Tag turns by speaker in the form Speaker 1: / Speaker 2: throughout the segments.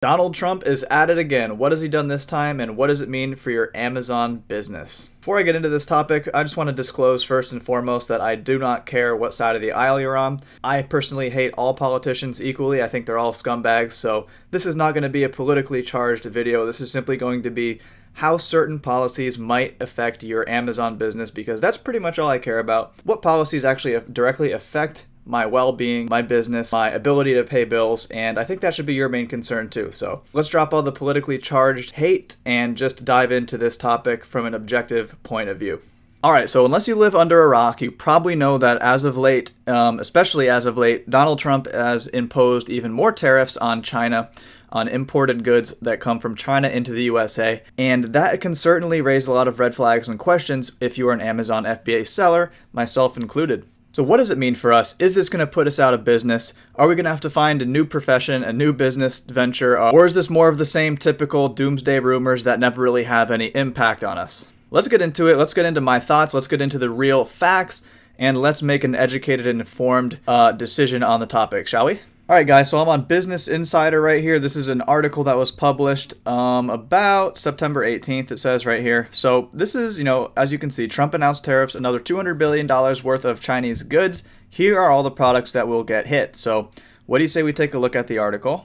Speaker 1: Donald Trump is at it again. What has he done this time, and what does it mean for your Amazon business? Before I get into this topic, I just want to disclose first and foremost that I do not care what side of the aisle you're on. I personally hate all politicians equally. I think they're all scumbags, so this is not going to be a politically charged video. This is simply going to be how certain policies might affect your Amazon business, because that's pretty much all I care about. What policies actually directly affect my well-being, my business, my ability to pay bills, and I think that should be your main concern too. So let's drop all the politically charged hate and just dive into this topic from an objective point of view. Alright, so unless you live under a rock, you probably know that as of late, especially as of late, Donald Trump has imposed even more tariffs on China, on imported goods that come from China into the USA, and that can certainly raise a lot of red flags and questions if you are an Amazon FBA seller, myself included. So what does it mean for us? Is this going to put us out of business? Are we going to have to find a new profession, a new business venture, or is this more of the same typical doomsday rumors that never really have any impact on us? Let's get into it. Let's get into my thoughts. Let's get into the real facts, and let's make an educated and informed decision on the topic, shall we? Alright guys, so I'm on Business Insider right here. This is an article that was published about September 18th, it says right here. So this is, as you can see, Trump announced tariffs, another $200 billion worth of Chinese goods. Here are all the products that will get hit. So what do you say we take a look at the article?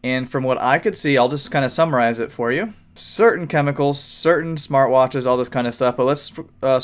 Speaker 1: And from what I could see, I'll just kind of summarize it for you. Certain chemicals, certain smartwatches, all this kind of stuff. But let's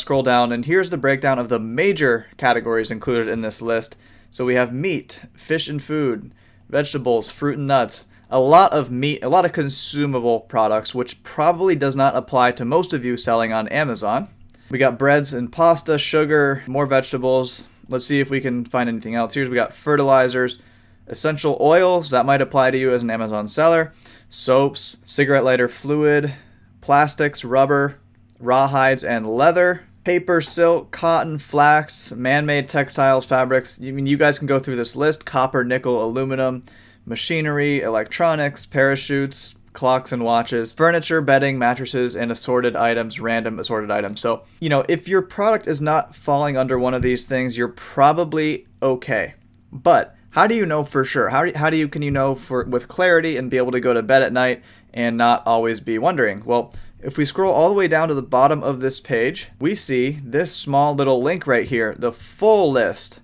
Speaker 1: scroll down, and here's the breakdown of the major categories included in this list. So we have meat, fish and food, vegetables, fruit and nuts, a lot of meat, a lot of consumable products, which probably does not apply to most of you selling on Amazon. We got breads and pasta, sugar, more vegetables. Let's see if we can find anything else. Here's we got fertilizers, essential oils, that might apply to you as an Amazon seller, soaps, cigarette lighter fluid, plastics, rubber, rawhides and leather, paper, silk, cotton, flax, man-made textiles, fabrics. I mean, you guys can go through this list. Copper, nickel, aluminum, machinery, electronics, parachutes, clocks and watches, furniture, bedding, mattresses, and assorted items, random assorted items. So, if your product is not falling under one of these things, you're probably okay. But how do you know for sure? Can you know with clarity and be able to go to bed at night and not always be wondering? Well, if we scroll all the way down to the bottom of this page, we see this small little link right here, the full list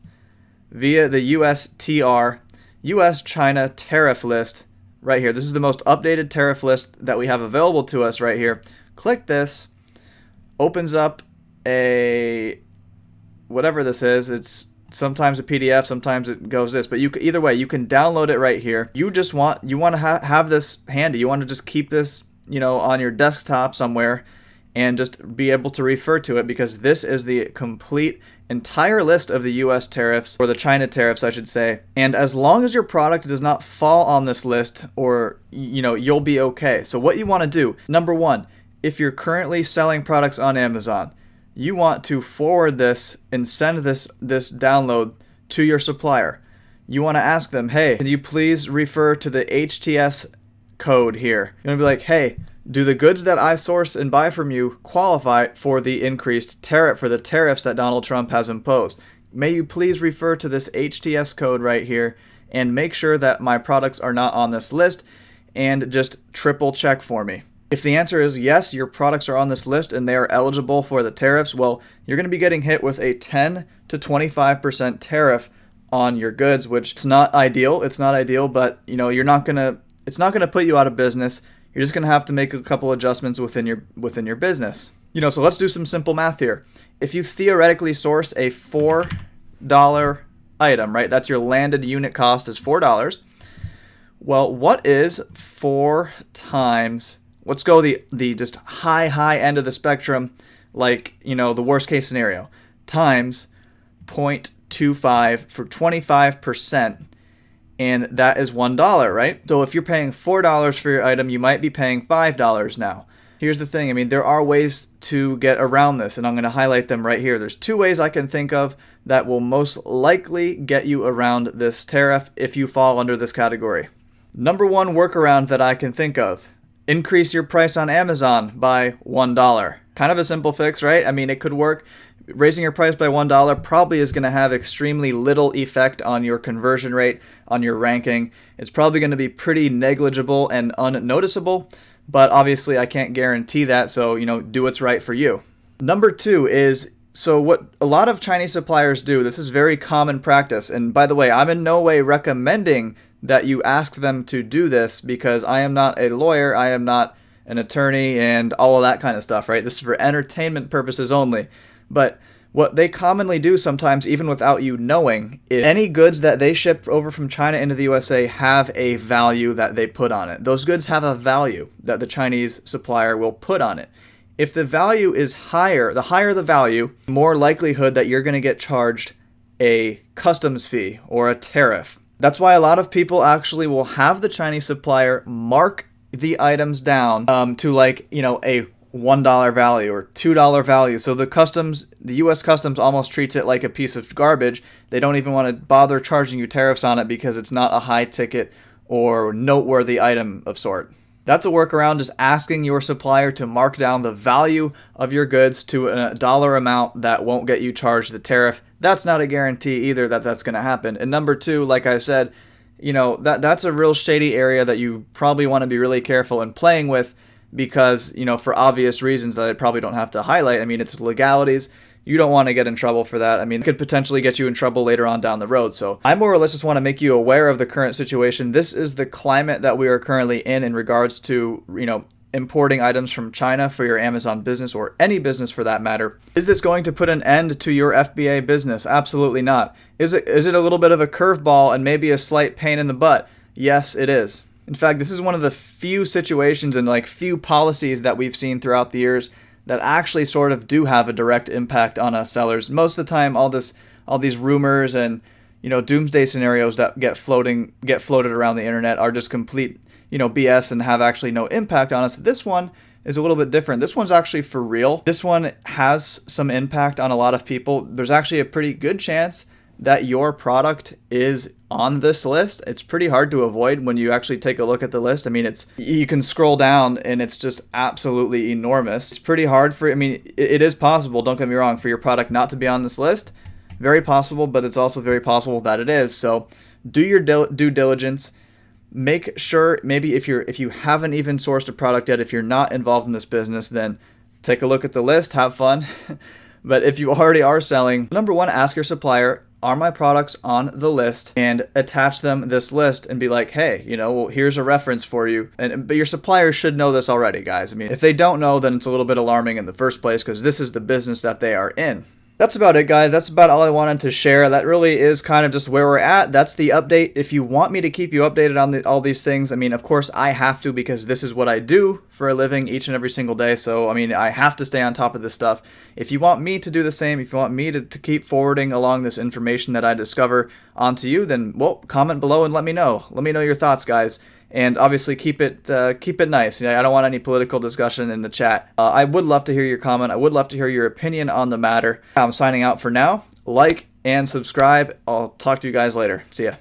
Speaker 1: via the USTR, US-China tariff list right here. This is the most updated tariff list that we have available to us right here. Click this, opens up a, whatever this is, it's sometimes a PDF, sometimes it goes this, but either way, you can download it right here. You want to have this handy. You want to just keep this on your desktop somewhere and just be able to refer to it, because this is the complete entire list of the US tariffs, or the China tariffs, I should say. And as long as your product does not fall on this list, or, you'll be okay. So what you want to do, number one, if you're currently selling products on Amazon, you want to forward this and send this download to your supplier. You want to ask them, hey, can you please refer to the HTS code here? You're going to be like, hey, do the goods that I source and buy from you qualify for the increased tariff, for the tariffs that Donald Trump has imposed? May you please refer to this HTS code right here and make sure that my products are not on this list, and just triple check for me. If the answer is yes, your products are on this list and they are eligible for the tariffs, well, you're going to be getting hit with a 10 to 25% tariff on your goods, which is not ideal. It's not ideal, but it's not going to put you out of business. You're just going to have to make a couple adjustments within your business. So let's do some simple math here. If you theoretically source a $4 item, right? That's your landed unit cost is $4. Well, what is 4 times, let's go the just high end of the spectrum, like, the worst case scenario, times 0.25 for 25%. And that is $1, right? So if you're paying $4 for your item, you might be paying $5 now. Here's the thing, there are ways to get around this, and I'm going to highlight them right here. There's 2 ways I can think of that will most likely get you around this tariff if you fall under this category. Number one workaround that I can think of, increase your price on Amazon by $1. Kind of a simple fix, right? It could work. raising your price by $1 probably is going to have extremely little effect on your conversion rate, on your ranking. It's probably going to be pretty negligible and unnoticeable, but obviously I can't guarantee that, so do what's right for you. Number 2 is, so what a lot of Chinese suppliers do, this is very common practice, and by the way, I'm in no way recommending that you ask them to do this, because I am not a lawyer, I am not an attorney, and all of that kind of stuff, right? This is for entertainment purposes only. But what they commonly do sometimes, even without you knowing, is any goods that they ship over from China into the USA have a value that they put on it. Those goods have a value that the Chinese supplier will put on it. If the value is higher, the higher the value, the more likelihood that you're going to get charged a customs fee or a tariff. That's why a lot of people actually will have the Chinese supplier mark the items down to like, a $1 value or $2 value. So the US Customs almost treats it like a piece of garbage. They don't even want to bother charging you tariffs on it because it's not a high ticket or noteworthy item of sort. That's a workaround, just asking your supplier to mark down the value of your goods to a dollar amount that won't get you charged the tariff. That's not a guarantee either that that's going to happen. And number 2, like I said, that's a real shady area that you probably want to be really careful in playing with, because, for obvious reasons that I probably don't have to highlight. I mean, it's legalities. You don't want to get in trouble for that. I mean, it could potentially get you in trouble later on down the road. So I more or less just want to make you aware of the current situation. This is the climate that we are currently in regards to, importing items from China for your Amazon business, or any business for that matter. Is this going to put an end to your FBA business? Absolutely not. Is it a little bit of a curveball and maybe a slight pain in the butt? Yes, it is. In fact, this is one of the few situations and few policies that we've seen throughout the years that actually sort of do have a direct impact on us sellers. Most of the time, all these rumors and doomsday scenarios that get floated around the internet are just complete BS and have actually no impact on us. This one is a little bit different. This one's actually for real. This one has some impact on a lot of people. There's actually a pretty good chance that your product is on this list. It's pretty hard to avoid when you actually take a look at the list. I mean, you can scroll down and it's just absolutely enormous. It's pretty hard it is possible, don't get me wrong, for your product not to be on this list. Very possible, but it's also very possible that it is. So do your due diligence. Make sure, maybe if you haven't even sourced a product yet, if you're not involved in this business, then take a look at the list, have fun. But if you already are selling, number 1, ask your supplier, are my products on the list, and attach them this list and be like, hey, here's a reference for you. But your supplier should know this already, guys. I mean, if they don't know, then it's a little bit alarming in the first place, because this is the business that they are in. That's about it, guys. That's about all I wanted to share. That really is kind of just where we're at. That's the update. If you want me to keep you updated on all these things, I mean, of course I have to, because this is what I do for a living each and every single day. So, I mean, I have to stay on top of this stuff. If you want me to do the same, if you want me to keep forwarding along this information that I discover onto you, then, well, comment below and let me know. Let me know your thoughts, guys. And obviously keep it nice. I don't want any political discussion in the chat. I would love to hear your comment. I would love to hear your opinion on the matter. I'm signing out for now. Like and subscribe. I'll talk to you guys later. See ya.